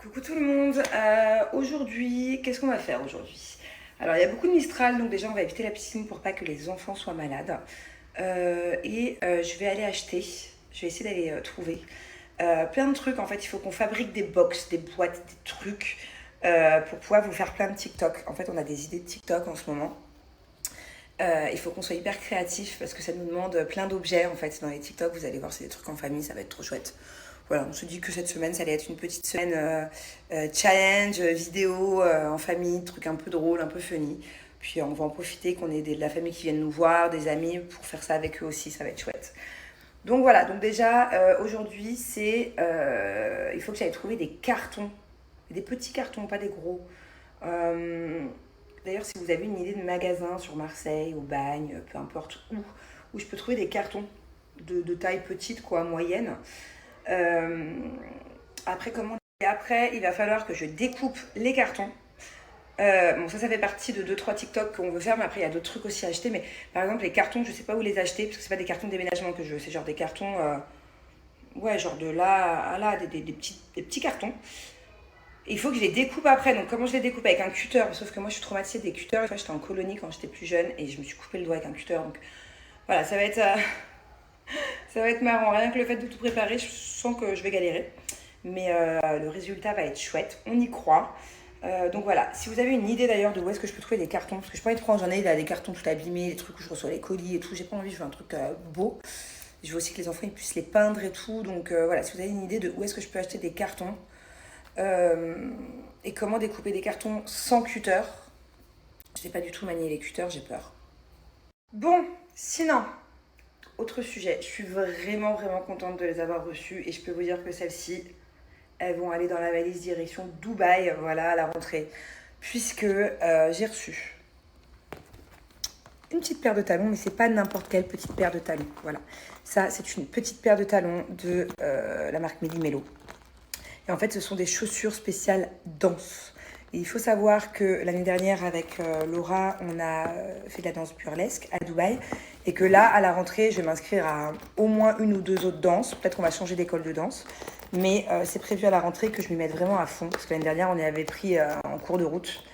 Coucou tout le monde. Aujourd'hui, qu'est-ce qu'on va faire aujourd'hui? Alors, il y a beaucoup de Mistral, donc déjà, on va éviter la piscine pour pas que les enfants soient malades. Je vais aller acheter, je vais essayer d'aller trouver plein de trucs. En fait, il faut qu'on fabrique des box, des boîtes, des trucs pour pouvoir vous faire plein de TikTok. En fait, on a des idées de TikTok en ce moment. Il faut qu'on soit hyper créatif parce que ça nous demande plein d'objets en fait dans les TikTok. Vous allez voir, c'est des trucs en famille, ça va être trop chouette. Voilà, on se dit que cette semaine, ça allait être une petite semaine challenge, vidéo en famille, truc un peu drôle, un peu funny. Puis on va en profiter qu'on ait de la famille qui viennent nous voir, des amis, pour faire ça avec eux aussi, ça va être chouette. Donc voilà, donc déjà aujourd'hui, il faut que j'aille trouver des cartons, des petits cartons, pas des gros. Euh, D'ailleurs, si vous avez une idée de magasin sur Marseille, au Bagne, peu importe où je peux trouver des cartons de taille petite, quoi, moyenne. Euh, après, il va falloir que je découpe les cartons. Bon, ça fait partie de deux trois TikTok qu'on veut faire, mais après, il y a d'autres trucs aussi à acheter. Mais par exemple, les cartons, je sais pas où les acheter, parce que c'est pas des cartons de déménagement que je veux, c'est genre des cartons, ouais, genre de là à là, des petits cartons. Il faut que je les découpe après. Donc, comment je les découpe? Avec un cutter. Sauf que moi, je suis traumatisée des cutters. Une fois, j'étais en colonie quand j'étais plus jeune et je me suis coupé le doigt avec un cutter. Donc, voilà, ça va être marrant. Rien que le fait de tout préparer, je sens que je vais galérer. Mais le résultat va être chouette. On y croit. Donc voilà, si vous avez une idée d'ailleurs de où est-ce que je peux trouver des cartons, parce que je peux pas être prendre, j'en ai là, des cartons tout abîmés, des trucs où je reçois les colis et tout, j'ai pas envie, je veux un truc beau. Je veux aussi que les enfants ils puissent les peindre et tout, donc voilà, si vous avez une idée de où est-ce que je peux acheter des cartons euh, et comment découper des cartons sans cutter, je sais pas du tout manier les cutters, j'ai peur. Bon, sinon, autre sujet, je suis vraiment contente de les avoir reçus et je peux vous dire que celles-ci, elles vont aller dans la valise direction Dubaï, voilà, à la rentrée. Puisque j'ai reçu une petite paire de talons, mais c'est pas n'importe quelle petite paire de talons. Voilà. Ça, c'est une petite paire de talons de la marque Méli-Mélo. Et en fait, ce sont des chaussures spéciales danse. Et il faut savoir que l'année dernière, avec Laura, on a fait de la danse burlesque à Dubaï. Et que là, à la rentrée, je vais m'inscrire à au moins une ou deux autres danses. Peut-être qu'on va changer d'école de danse. Mais c'est prévu à la rentrée que je m'y mette vraiment à fond. Parce que l'année dernière, on y avait pris en cours de route.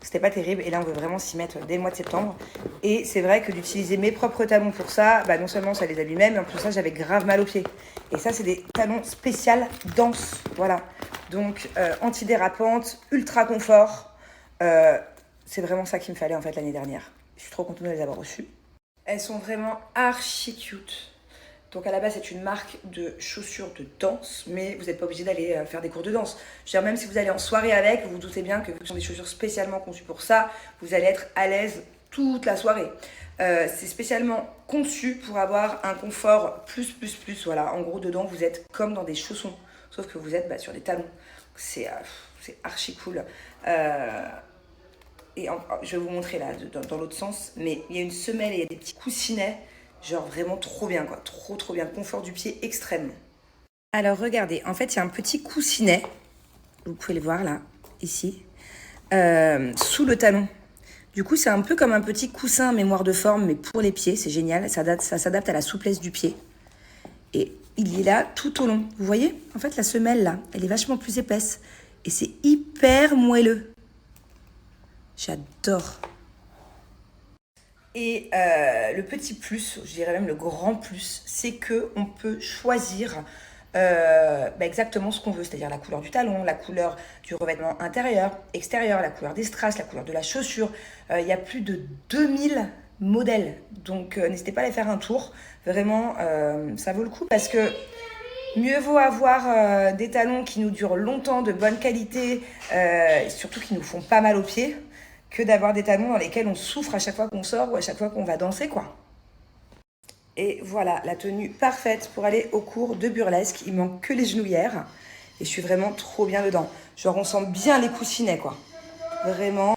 C'était pas terrible. Et là, on veut vraiment s'y mettre dès le mois de septembre. Et c'est vrai que d'utiliser mes propres talons pour ça, bah, non seulement ça les abîmait, mais en plus ça, j'avais grave mal aux pieds. Et ça, c'est des talons spécial danse. Voilà. Donc, antidérapantes, ultra confort. C'est vraiment ça qu'il me fallait en fait l'année dernière. Je suis trop contente de les avoir reçues. Elles sont vraiment archi cute. Donc à la base, c'est une marque de chaussures de danse, mais vous n'êtes pas obligé d'aller faire des cours de danse. Je veux dire, même si vous allez en soirée avec, vous vous doutez bien que vu que ce sont des chaussures spécialement conçues pour ça, vous allez être à l'aise toute la soirée. C'est spécialement conçu pour avoir un confort plus. Voilà, en gros, dedans, vous êtes comme dans des chaussons, sauf que vous êtes sur des talons. C'est archi cool. Je vais vous montrer là, dans l'autre sens, mais il y a une semelle et il y a des petits coussinets. Genre vraiment trop bien quoi, trop bien, confort du pied extrême. Alors regardez, en fait il y a un petit coussinet, vous pouvez le voir là, ici, sous le talon. Du coup c'est un peu comme un petit coussin mémoire de forme, mais pour les pieds, c'est génial, ça s'adapte à la souplesse du pied. Et il est là tout au long, vous voyez? En fait la semelle là, elle est vachement plus épaisse. Et c'est hyper moelleux. J'adore. Et le petit plus, je dirais même le grand plus, c'est que on peut choisir exactement ce qu'on veut, c'est-à-dire la couleur du talon, la couleur du revêtement intérieur, extérieur, la couleur des strass, la couleur de la chaussure. Il y a plus de 2000 modèles, donc n'hésitez pas à aller faire un tour. Vraiment, ça vaut le coup parce que mieux vaut avoir des talons qui nous durent longtemps, de bonne qualité, et surtout qui nous font pas mal aux pieds, que d'avoir des talons dans lesquels on souffre à chaque fois qu'on sort ou à chaque fois qu'on va danser, quoi. Et voilà, la tenue parfaite pour aller au cours de burlesque. Il manque que les genouillères. Et je suis vraiment trop bien dedans. Genre, on sent bien les coussinets, quoi. Vraiment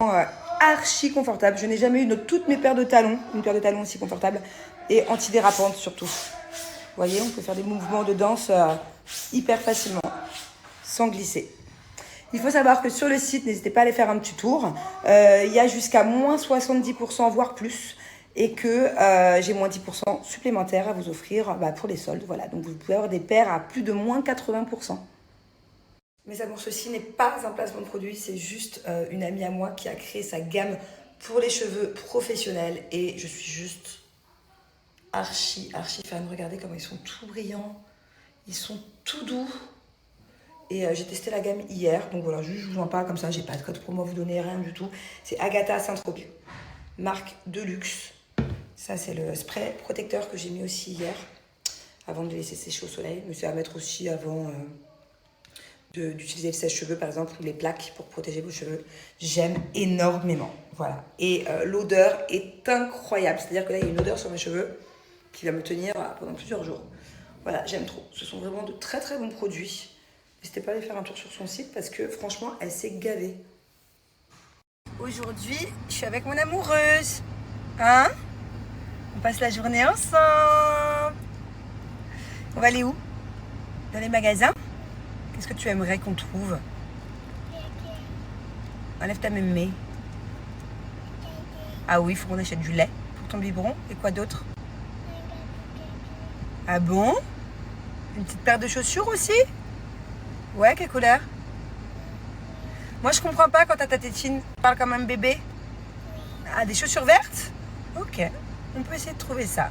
archi confortable. Je n'ai jamais eu de toutes mes paires de talons, une paire de talons aussi confortable et antidérapante surtout. Vous voyez, on peut faire des mouvements de danse hyper facilement, sans glisser. Il faut savoir que sur le site, n'hésitez pas à aller faire un petit tour. Il y a jusqu'à moins 70%, voire plus. Et que j'ai moins 10% supplémentaires à vous offrir pour les soldes. Voilà, donc vous pouvez avoir des paires à plus de moins 80%. Mais bon, ceci n'est pas un placement de produit, c'est juste une amie à moi qui a créé sa gamme pour les cheveux professionnels. Et je suis juste archi fan. Regardez comment ils sont tout brillants, ils sont tout doux. Et j'ai testé la gamme hier, donc voilà, juste je vous en parle comme ça, j'ai pas de code promo à vous donner, rien du tout. C'est Agatha Saint-Tropez, marque de luxe. Ça, c'est le spray protecteur que j'ai mis aussi hier, avant de les laisser sécher au soleil. Mais c'est à mettre aussi avant d'utiliser le sèche-cheveux, par exemple, ou les plaques pour protéger vos cheveux. J'aime énormément, voilà. Et l'odeur est incroyable, c'est-à-dire que là, il y a une odeur sur mes cheveux qui va me tenir pendant plusieurs jours. Voilà, j'aime trop. Ce sont vraiment de très très bons produits. N'hésitez pas à aller faire un tour sur son site parce que franchement, elle s'est gavée. Aujourd'hui, je suis avec mon amoureuse. Hein? On passe la journée ensemble. On va aller où? Dans les magasins? Qu'est-ce que tu aimerais qu'on trouve? Enlève ta mémé. Ah oui, il faut qu'on achète du lait pour ton biberon. Et quoi d'autre? Ah bon? Une petite paire de chaussures aussi? Ouais, quelle couleur? Moi, je comprends pas quand ta tétine parle comme un bébé. Ah, des chaussures vertes? Ok, on peut essayer de trouver ça.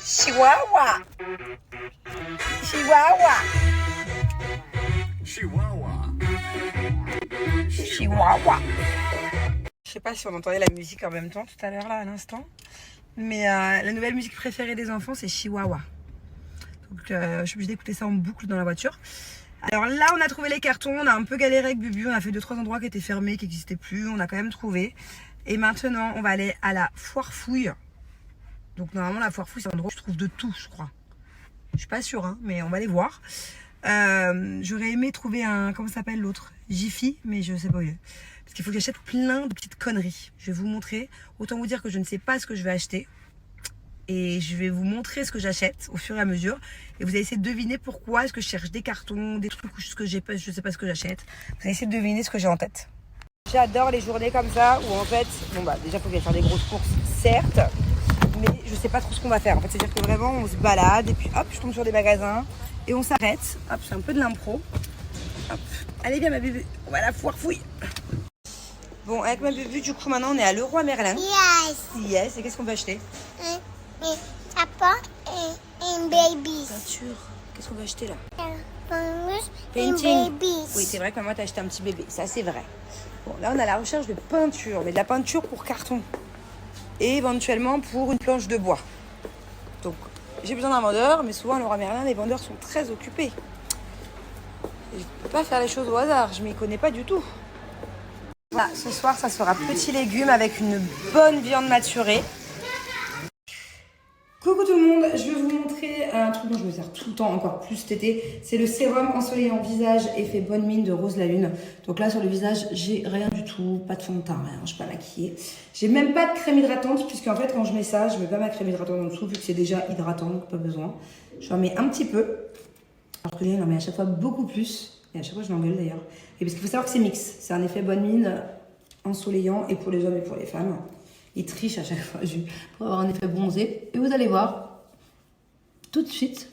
Chihuahua. Chihuahua. Chihuahua. Chihuahua. Je sais pas si on entendait la musique en même temps tout à l'heure là, à l'instant. Mais la nouvelle musique préférée des enfants, c'est Chihuahua. Donc je suis obligée d'écouter ça en boucle dans la voiture. Alors là, on a trouvé les cartons, on a un peu galéré avec Bubu, on a fait 2-3 endroits qui étaient fermés, qui n'existaient plus, on a quand même trouvé. Et maintenant, on va aller à la foire fouille. Donc normalement, la foire fouille, c'est un endroit où je trouve de tout, je crois. Je suis pas sûre, hein, mais on va aller voir. J'aurais aimé trouver un, comment ça s'appelle l'autre? Jiffy, mais je sais pas où il est. Parce qu'il faut que j'achète plein de petites conneries. Je vais vous montrer. Autant vous dire que je ne sais pas ce que je vais acheter. Et je vais vous montrer ce que j'achète au fur et à mesure. Et vous allez essayer de deviner pourquoi est-ce que je cherche des cartons, des trucs où je sais pas ce que j'achète. Vous allez essayer de deviner ce que j'ai en tête. J'adore les journées comme ça où en fait, bon bah déjà il faut que j'aille faire des grosses courses, certes. Mais je sais pas trop ce qu'on va faire. En fait, c'est-à-dire que vraiment on se balade et puis hop, je tombe sur des magasins et on s'arrête. Hop, c'est un peu de l'impro. Hop, allez viens ma bébé, on va à la foire fouille. Bon, avec ma bébé, du coup maintenant on est à Leroy Merlin. Yes, et qu'est-ce qu'on va acheter? Papa et baby. Peinture. Qu'est-ce qu'on va acheter là? Painting. Oui, c'est vrai que maman t'a acheté un petit bébé. Ça, c'est vrai. Bon, là, on a la recherche de peinture, mais de la peinture pour carton. Et éventuellement pour une planche de bois. Donc, j'ai besoin d'un vendeur, mais souvent, à Leroy Merlin, les vendeurs sont très occupés. Et je ne peux pas faire les choses au hasard. Je m'y connais pas du tout. Voilà, ce soir, ça sera petits légumes avec une bonne viande maturée. Coucou tout le monde, je vais vous montrer un truc dont je me sers tout le temps, encore plus cet été. C'est le sérum ensoleillant visage effet bonne mine de Rose la Lune. Donc là sur le visage, j'ai rien du tout, pas de fond de teint, rien, je suis pas maquillée. J'ai même pas de crème hydratante, puisque en fait quand je mets ça, je mets pas ma crème hydratante en dessous, vu que c'est déjà hydratant, donc pas besoin. Je en mets un petit peu, alors que Léa en met à chaque fois beaucoup plus, et à chaque fois je l'engueule d'ailleurs. Et parce qu'il faut savoir que c'est mix, c'est un effet bonne mine ensoleillant, et pour les hommes et pour les femmes. Il triche à chaque fois pour avoir un effet bronzé. Et vous allez voir, tout de suite,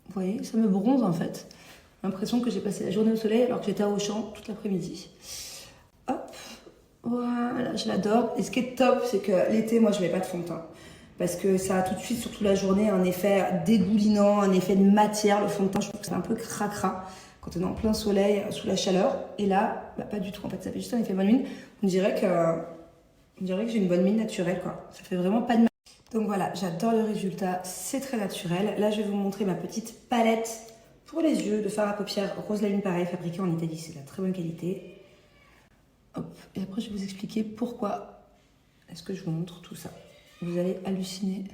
vous voyez, ça me bronze en fait. J'ai l'impression que j'ai passé la journée au soleil alors que j'étais à Auchan toute l'après-midi. Hop, voilà, je l'adore. Et ce qui est top, c'est que l'été, moi, je mets pas de fond de teint. Parce que ça a tout de suite, surtout la journée, un effet dégoulinant, un effet de matière. Le fond de teint, je trouve que c'est un peu cracra quand on est en plein soleil, sous la chaleur. Et là, bah, pas du tout. En fait, ça fait juste un effet bonne mine. On dirait que j'ai une bonne mine naturelle, quoi. Ça fait vraiment pas de mal. Donc voilà, j'adore le résultat. C'est très naturel. Là, je vais vous montrer ma petite palette pour les yeux de fard à paupières Rose la Lune, pareil, fabriquée en Italie. C'est de la très bonne qualité. Hop. Et après, je vais vous expliquer pourquoi est-ce que je vous montre tout ça. Vous allez halluciner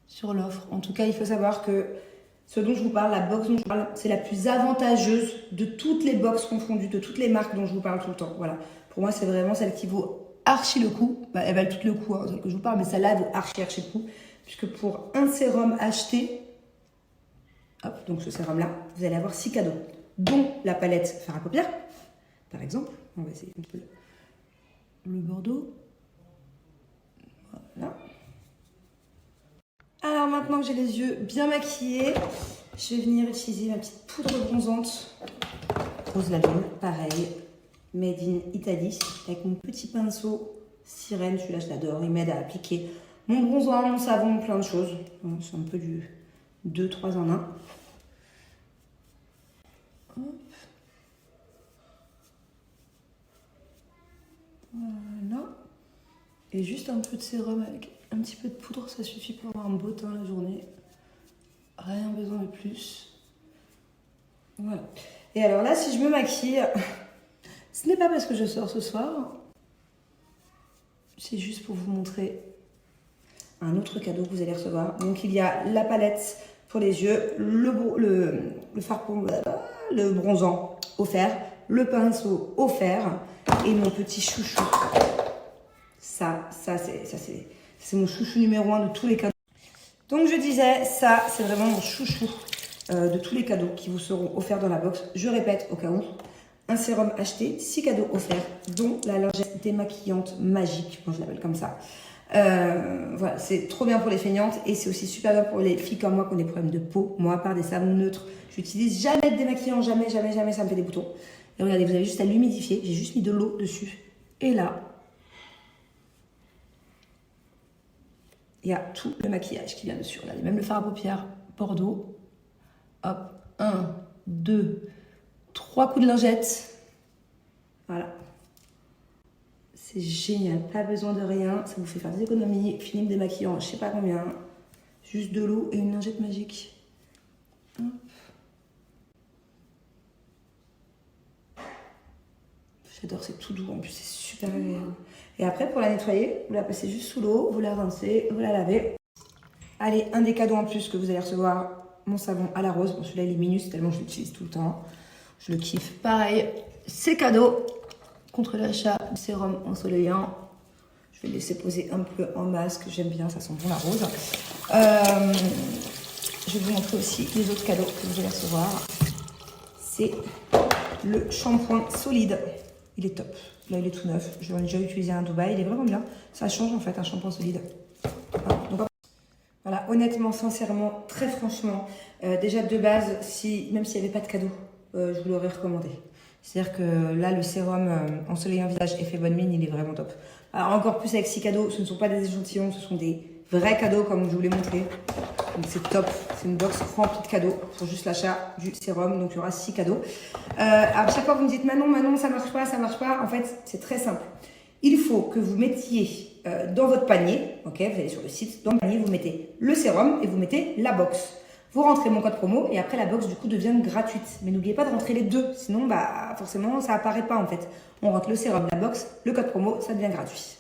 sur l'offre. En tout cas, il faut savoir que ce dont je vous parle, la box dont je vous parle, c'est la plus avantageuse de toutes les box confondues, de toutes les marques dont je vous parle tout le temps. Voilà. Pour moi, c'est vraiment celle qui vaut archi le coup, bah, elle valent tout le coup, hein, celle que je vous parle, mais celle-là vaut archi le coup, puisque pour un sérum acheté, hop, donc ce sérum-là, vous allez avoir 6 cadeaux, dont la palette fard à paupières, par exemple. On va essayer un peu le bordeaux. Voilà. Alors maintenant que j'ai les yeux bien maquillés, Je vais venir utiliser ma petite poudre bronzante. Rose Label, pareil. Made in Italy. Avec mon petit pinceau sirène. Celui-là, je l'adore. Il m'aide à appliquer mon bronzant, mon savon, plein de choses. C'est un peu du 2-3 en 1. Hop. Voilà. Et juste un peu de sérum avec un petit peu de poudre, ça suffit pour avoir un beau teint la journée. Rien besoin de plus. Voilà. Et alors là, si je me maquille, ce n'est pas parce que je sors ce soir. C'est juste pour vous montrer un autre cadeau que vous allez recevoir. Donc il y a la palette pour les yeux, le fard pour le bronzant offert, le pinceau offert et mon petit chouchou. Ça c'est mon chouchou numéro 1 de tous les cadeaux. Donc je disais, ça c'est vraiment mon chouchou de tous les cadeaux qui vous seront offerts dans la box. Je répète au cas où, un sérum acheté, 6 cadeaux offerts, dont la lingette démaquillante magique, moi je l'appelle comme ça. Voilà, c'est trop bien pour les feignantes et c'est aussi super bien pour les filles comme moi qui ont des problèmes de peau. Moi, à part des savons neutres, j'utilise jamais de démaquillant, jamais, ça me fait des boutons. Et regardez, vous avez juste à l'humidifier, j'ai juste mis de l'eau dessus. Et là, il y a tout le maquillage qui vient dessus. Regardez, même le fard à paupières Bordeaux. Hop, 1, 2, 3 coups de lingette. Voilà. C'est génial, pas besoin de rien, ça vous fait faire des économies, fini me démaquillant, je sais pas combien, juste de l'eau et une lingette magique. Hop. J'adore, c'est tout doux, en plus c'est super agréable. Et après pour la nettoyer, vous la passez juste sous l'eau, vous la rincez, vous la lavez. Allez, un des cadeaux en plus que vous allez recevoir, mon savon à la rose. Bon, celui-là il est minus tellement je l'utilise tout le temps, je le kiffe. Pareil, c'est cadeau. Contre l'achat du sérum ensoleillant, je vais le laisser poser un peu en masque. J'aime bien, ça sent bon la rose. Je vais vous montrer aussi les autres cadeaux que vous allez recevoir. C'est le shampoing solide. Il est top. Là, il est tout neuf. Je l'ai déjà utilisé à Dubaï. Il est vraiment bien. Ça change en fait un shampoing solide. Voilà, honnêtement, sincèrement, très franchement, déjà de base, même s'il n'y avait pas de cadeau, je vous l'aurais recommandé. C'est-à-dire que là, le sérum ensoleillant visage effet bonne mine, il est vraiment top. Alors encore plus avec 6 cadeaux, ce ne sont pas des échantillons, ce sont des vrais cadeaux comme je vous l'ai montré. Donc c'est top, c'est une box remplie de cadeaux pour juste l'achat du sérum. Donc il y aura 6 cadeaux. À chaque fois vous me dites Manon, ça marche pas. En fait, c'est très simple. Il faut que vous mettiez dans votre panier, ok, vous allez sur le site, dans le panier, vous mettez le sérum et vous mettez la box. Vous rentrez mon code promo et après la box du coup devient gratuite. Mais n'oubliez pas de rentrer les deux, sinon bah forcément ça apparaît pas en fait. On rentre le sérum, la box, le code promo, ça devient gratuit.